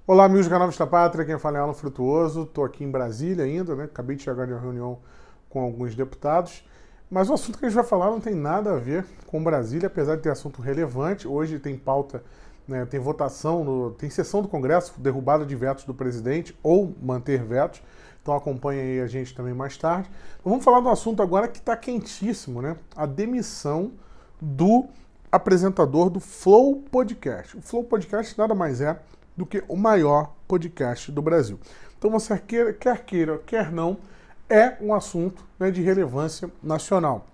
Olá, amigos do canal Vista Pátria, quem fala é Alan Frutuoso, estou aqui em Brasília ainda, né? Acabei de chegar de uma reunião com alguns deputados, mas o assunto que a gente vai falar não tem nada a ver com Brasília, apesar de ter assunto relevante. Hoje tem pauta, né, tem votação, tem sessão do Congresso, derrubada de vetos do presidente ou manter vetos, então acompanha aí a gente também mais tarde. Mas vamos falar de um assunto agora que está quentíssimo, né? A demissão do apresentador do Flow Podcast. O Flow Podcast nada mais é do que o maior podcast do Brasil. Então você quer queira, quer não, é um assunto, né, de relevância nacional.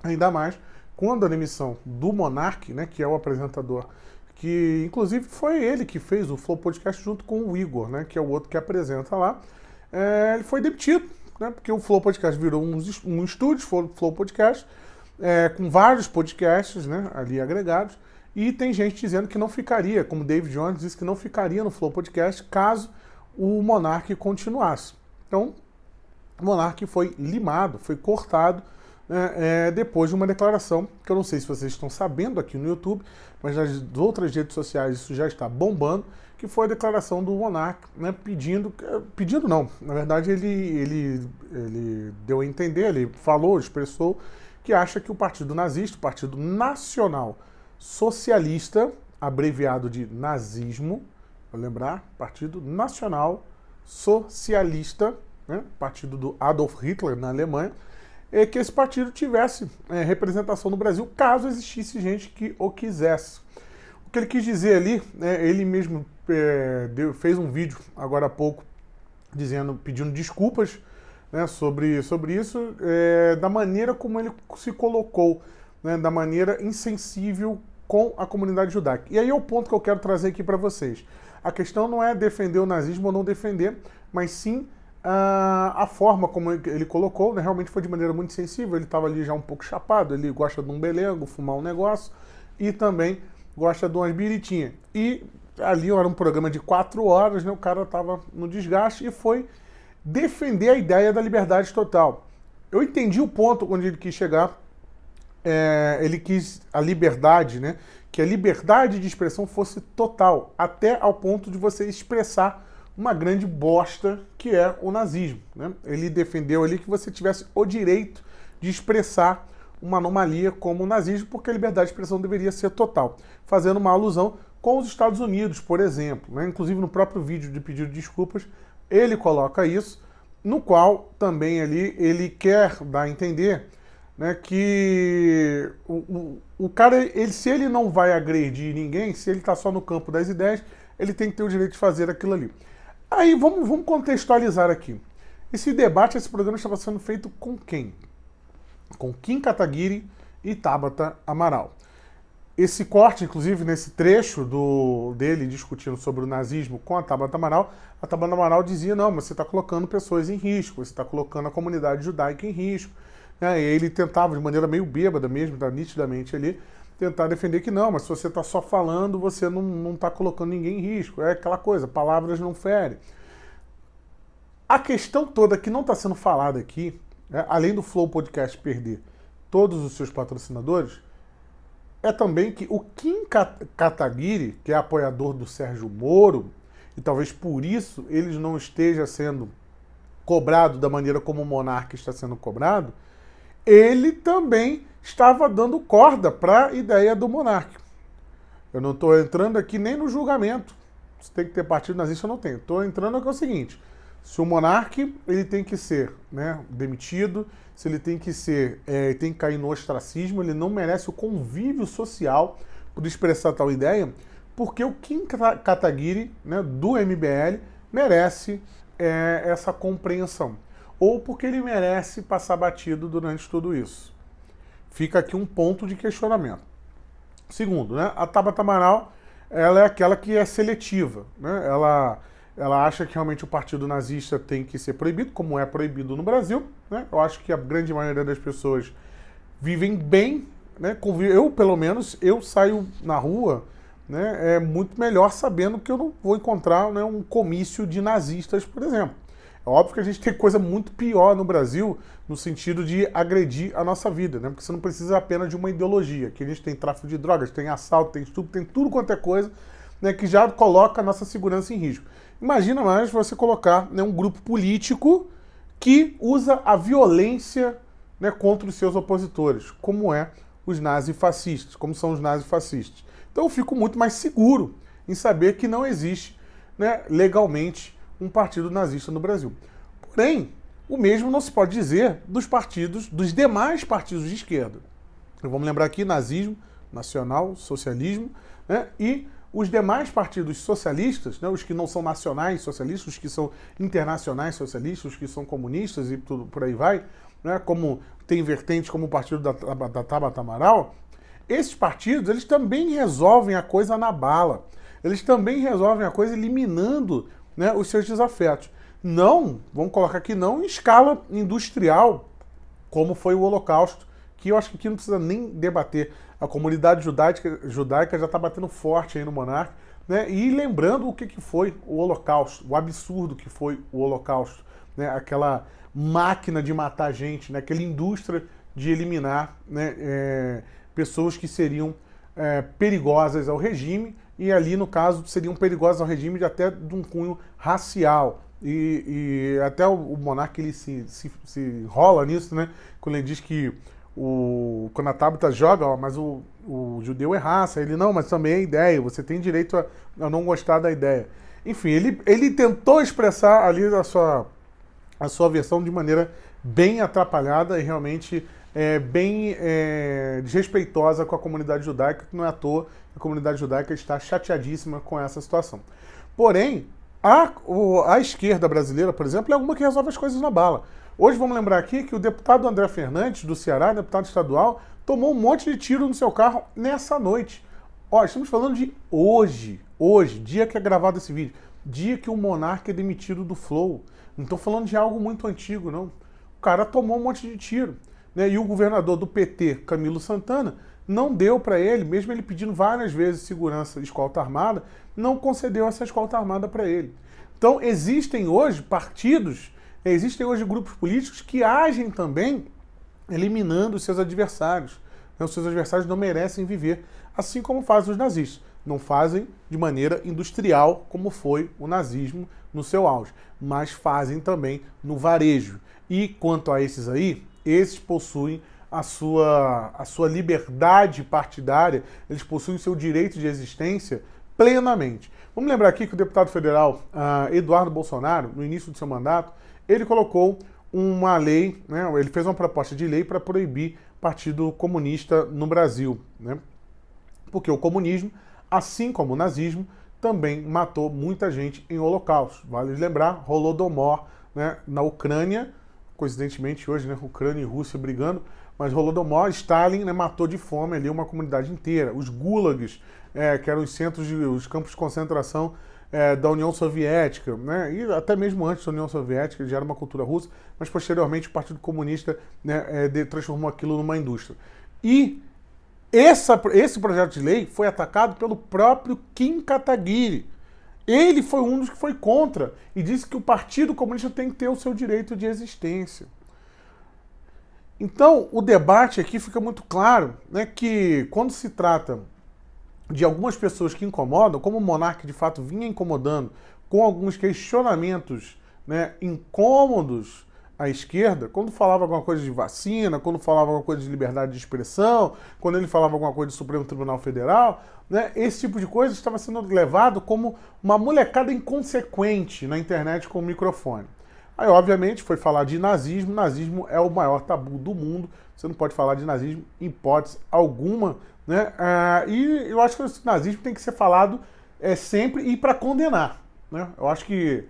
Ainda mais quando a demissão do Monark, né, que é o apresentador, que inclusive foi ele que fez o Flow Podcast junto com o Igor, né, que é o outro que apresenta lá, ele foi demitido, né, porque o Flow Podcast virou um estúdio, Flow Podcast, com vários podcasts, né, ali agregados. E tem gente dizendo que não ficaria, como David Jones disse que não ficaria no Flow Podcast caso o Monark continuasse. Então, o Monark foi limado, foi cortado, né, depois de uma declaração, que eu não sei se vocês estão sabendo aqui no YouTube, mas nas outras redes sociais isso já está bombando, que foi a declaração do Monark, né, pedindo não, na verdade ele deu a entender, ele falou, expressou, que acha que o Partido Nazista, o Partido Nacional Socialista, abreviado de nazismo, vou lembrar, Partido Nacional Socialista, né, partido do Adolf Hitler na Alemanha, que esse partido tivesse representação no Brasil, caso existisse gente que o quisesse. O que ele quis dizer ali, ele mesmo fez um vídeo agora há pouco pedindo desculpas, né, sobre isso, da maneira como ele se colocou, né, da maneira insensível com a comunidade judaica. E aí é o ponto que eu quero trazer aqui para vocês. A questão não é defender o nazismo ou não defender, mas sim a forma como ele colocou, né, realmente foi de maneira muito sensível. Ele estava ali já um pouco chapado, ele gosta de um belengo, fumar um negócio, e também gosta de umas biritinhas. E ali era um programa de 4 horas, né, o cara estava no desgaste e foi defender a ideia da liberdade total. Eu entendi o ponto onde ele quis chegar. Ele quis a liberdade, né? Que a liberdade de expressão fosse total, até ao ponto de você expressar uma grande bosta que é o nazismo, né? Ele defendeu ali que você tivesse o direito de expressar uma anomalia como o nazismo, porque a liberdade de expressão deveria ser total, fazendo uma alusão com os Estados Unidos, por exemplo, né? Inclusive no próprio vídeo de pedido de desculpas, ele coloca isso, no qual também ali ele quer dar a entender, né, que o cara, se ele não vai agredir ninguém, se ele está só no campo das ideias, ele tem que ter o direito de fazer aquilo ali. Aí vamos contextualizar aqui. Esse debate, esse programa estava sendo feito com quem? Com Kim Kataguiri e Tabata Amaral. Esse corte, inclusive, nesse trecho dele discutindo sobre o nazismo com a Tabata Amaral dizia, não, mas você está colocando pessoas em risco, você está colocando a comunidade judaica em risco. Ele tentava, de maneira meio bêbada mesmo, nitidamente ali, tentar defender que não, mas se você está só falando, você não está colocando ninguém em risco. É aquela coisa, palavras não ferem. A questão toda que não está sendo falada aqui, né, além do Flow Podcast perder todos os seus patrocinadores, é também que o Kim Kataguiri, que é apoiador do Sérgio Moro, e talvez por isso ele não esteja sendo cobrado da maneira como o Monark está sendo cobrado, ele também estava dando corda para a ideia do Monark. Eu não estou entrando aqui nem no julgamento. Se tem que ter partido nazista, eu não tenho. Estou entrando aqui é o seguinte, se o Monark ele tem que ser, né, demitido, se ele tem que ser, tem que cair no ostracismo, ele não merece o convívio social por expressar tal ideia, porque o Kim Kataguiri, né, do MBL, merece essa compreensão. Ou porque ele merece passar batido durante tudo isso. Fica aqui um ponto de questionamento. Segundo, né, a Tabata Amaral, ela é aquela que é seletiva, né? Ela acha que realmente o partido nazista tem que ser proibido, como é proibido no Brasil, né? Eu acho que a grande maioria das pessoas vivem bem, né? Eu, pelo menos, eu saio na rua, né, muito melhor sabendo que eu não vou encontrar, né, um comício de nazistas, por exemplo. É óbvio que a gente tem coisa muito pior no Brasil, no sentido de agredir a nossa vida, né? Porque você não precisa apenas de uma ideologia. Aqui a gente tem tráfico de drogas, tem assalto, tem estupro, tem tudo quanto é coisa, né, que já coloca a nossa segurança em risco. Imagina mais você colocar, né, um grupo político que usa a violência, né, contra os seus opositores, como os nazifascistas, como são os nazifascistas. Então eu fico muito mais seguro em saber que não existe, né, legalmente um partido nazista no Brasil. Porém, o mesmo não se pode dizer dos demais partidos de esquerda. Vamos lembrar aqui nazismo, nacional, socialismo, né, e os demais partidos socialistas, né, os que não são nacionais socialistas, os que são internacionais socialistas, os que são comunistas e tudo por aí vai, né, como tem vertentes como o partido da Tabata Amaral, esses partidos eles também resolvem a coisa na bala. Eles também resolvem a coisa eliminando, né, os seus desafetos. Não, vamos colocar aqui, não em escala industrial, como foi o Holocausto, que eu acho que aqui não precisa nem debater. A comunidade judaica já está batendo forte aí no Monark, né? E lembrando o que foi o Holocausto, o absurdo que foi o Holocausto, né? Aquela máquina de matar gente, né? Aquela indústria de eliminar, né, pessoas que seriam perigosas ao regime, e ali, no caso, seriam perigosas ao regime até de um cunho racial. E até o Monark ele se enrola nisso, né? Quando ele diz que quando a Tabata joga, ó, mas o judeu é raça, ele não, mas também é ideia, você tem direito a não gostar da ideia. Enfim, ele tentou expressar ali a sua versão de maneira bem atrapalhada e realmente bem desrespeitosa com a comunidade judaica, que não é à toa a comunidade judaica está chateadíssima com essa situação. Porém, a esquerda brasileira, por exemplo, é uma que resolve as coisas na bala. Hoje vamos lembrar aqui que o deputado André Fernandes, do Ceará, deputado estadual, tomou um monte de tiro no seu carro nessa noite. Ó, estamos falando de hoje, dia que é gravado esse vídeo, dia que o Monark é demitido do Flow. Não estou falando de algo muito antigo, não. O cara tomou um monte de tiro, né? E o governador do PT, Camilo Santana, não deu para ele, mesmo ele pedindo várias vezes segurança de escolta armada, não concedeu essa escolta armada para ele. Então existem hoje partidos, existem hoje grupos políticos que agem também eliminando os seus adversários. Os seus adversários não merecem viver, assim como fazem os nazistas. Não fazem de maneira industrial, como foi o nazismo no seu auge, mas fazem também no varejo. E quanto a esses aí, esses possuem a sua liberdade partidária, eles possuem o seu direito de existência plenamente. Vamos lembrar aqui que o deputado federal Eduardo Bolsonaro, no início do seu mandato, ele colocou uma lei, né, ele fez uma proposta de lei para proibir Partido Comunista no Brasil, né? Porque o comunismo, assim como o nazismo, também matou muita gente em holocausto. Vale lembrar, Holodomor, né, na Ucrânia, coincidentemente hoje, né, Ucrânia e Rússia brigando, mas Holodomor, Stalin, né, matou de fome ali uma comunidade inteira. Os gulags, que eram os campos de concentração da União Soviética, né, e até mesmo antes da União Soviética, já era uma cultura russa, mas posteriormente o Partido Comunista, né, transformou aquilo numa indústria. E esse projeto de lei foi atacado pelo próprio Kim Kataguiri. Ele foi um dos que foi contra e disse que o Partido Comunista tem que ter o seu direito de existência. Então, o debate aqui fica muito claro, né, que quando se trata de algumas pessoas que incomodam, como o Monark de fato vinha incomodando, com alguns questionamentos, né, incômodos à esquerda, quando falava alguma coisa de vacina, quando falava alguma coisa de liberdade de expressão, quando ele falava alguma coisa do Supremo Tribunal Federal, né, esse tipo de coisa estava sendo levado como uma molecada inconsequente na internet com o microfone. Aí, obviamente, foi falar de nazismo. Nazismo é o maior tabu do mundo. Você não pode falar de nazismo em hipótese alguma, né? E eu acho que o nazismo tem que ser falado sempre e para condenar, né? Eu acho que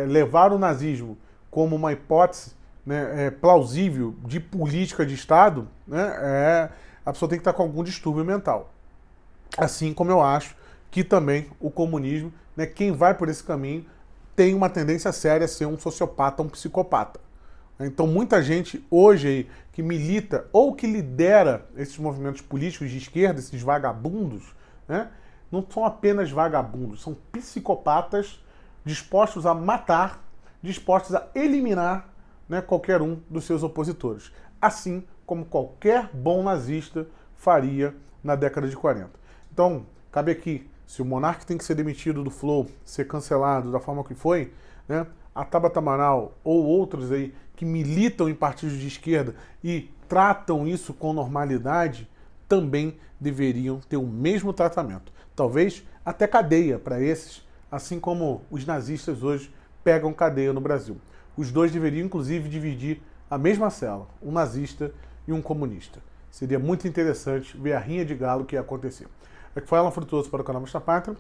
levar o nazismo como uma hipótese, né, plausível de política de Estado, né, a pessoa tem que estar com algum distúrbio mental. Assim como eu acho que também o comunismo, né, quem vai por esse caminho, tem uma tendência séria a ser um sociopata, um psicopata. Então muita gente hoje aí que milita ou que lidera esses movimentos políticos de esquerda, esses vagabundos, né, não são apenas vagabundos, são psicopatas dispostos a matar, dispostos a eliminar, né, qualquer um dos seus opositores. Assim como qualquer bom nazista faria na década de 40. Então, cabe aqui Se o Monark tem que ser demitido do Flow, ser cancelado da forma que foi, né, a Tabata Amaral ou outros aí que militam em partidos de esquerda e tratam isso com normalidade, também deveriam ter o mesmo tratamento. Talvez até cadeia para esses, assim como os nazistas hoje pegam cadeia no Brasil. Os dois deveriam, inclusive, dividir a mesma cela, um nazista e um comunista. Seria muito interessante ver a rinha de galo que ia acontecer. Aqui foi Alan Frutuoso para o canal Mostra Pátria.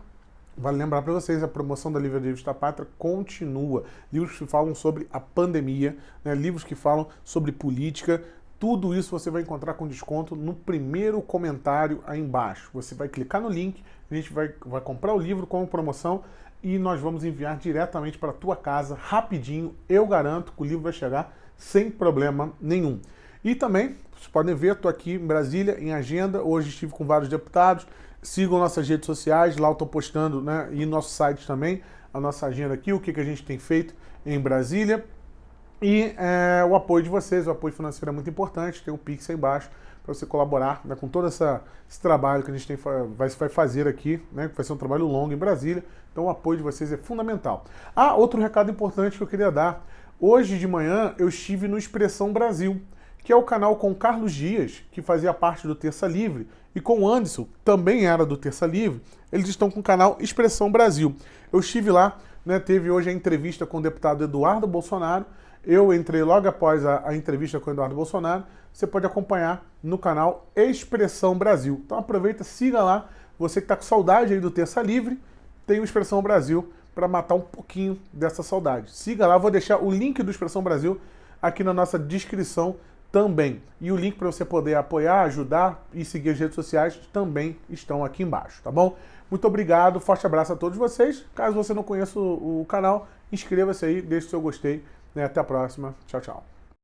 Vale lembrar para vocês, a promoção da Livraria Mostra Pátria continua. Livros que falam sobre a pandemia, né? Livros que falam sobre política. Tudo isso você vai encontrar com desconto no primeiro comentário aí embaixo. Você vai clicar no link, a gente vai comprar o livro como promoção e nós vamos enviar diretamente para a tua casa, rapidinho. Eu garanto que o livro vai chegar sem problema nenhum. E também, vocês podem ver, estou aqui em Brasília, em agenda. Hoje estive com vários deputados. Sigam nossas redes sociais, lá eu estou postando, né, e nosso site também, a nossa agenda aqui, o que a gente tem feito em Brasília. E o apoio de vocês, o apoio financeiro é muito importante, tem o Pix aí embaixo para você colaborar, né, com todo esse trabalho que a gente vai fazer aqui, né, que vai ser um trabalho longo em Brasília, então o apoio de vocês é fundamental. Outro recado importante que eu queria dar. Hoje de manhã eu estive no Expressão Brasil, que é o canal com Carlos Dias, que fazia parte do Terça Livre, e com o Anderson, também era do Terça Livre. Eles estão com o canal Expressão Brasil. Eu estive lá, né, teve hoje a entrevista com o deputado Eduardo Bolsonaro. Eu entrei logo após a entrevista com o Eduardo Bolsonaro. Você pode acompanhar no canal Expressão Brasil. Então aproveita, siga lá. Você que está com saudade aí do Terça Livre, tem o Expressão Brasil para matar um pouquinho dessa saudade. Siga lá, vou deixar o link do Expressão Brasil aqui na nossa descrição também. E o link para você poder apoiar, ajudar e seguir as redes sociais também estão aqui embaixo, tá bom? Muito obrigado, forte abraço a todos vocês. Caso você não conheça o canal, inscreva-se aí, deixe o seu gostei. Até a próxima. Tchau, tchau.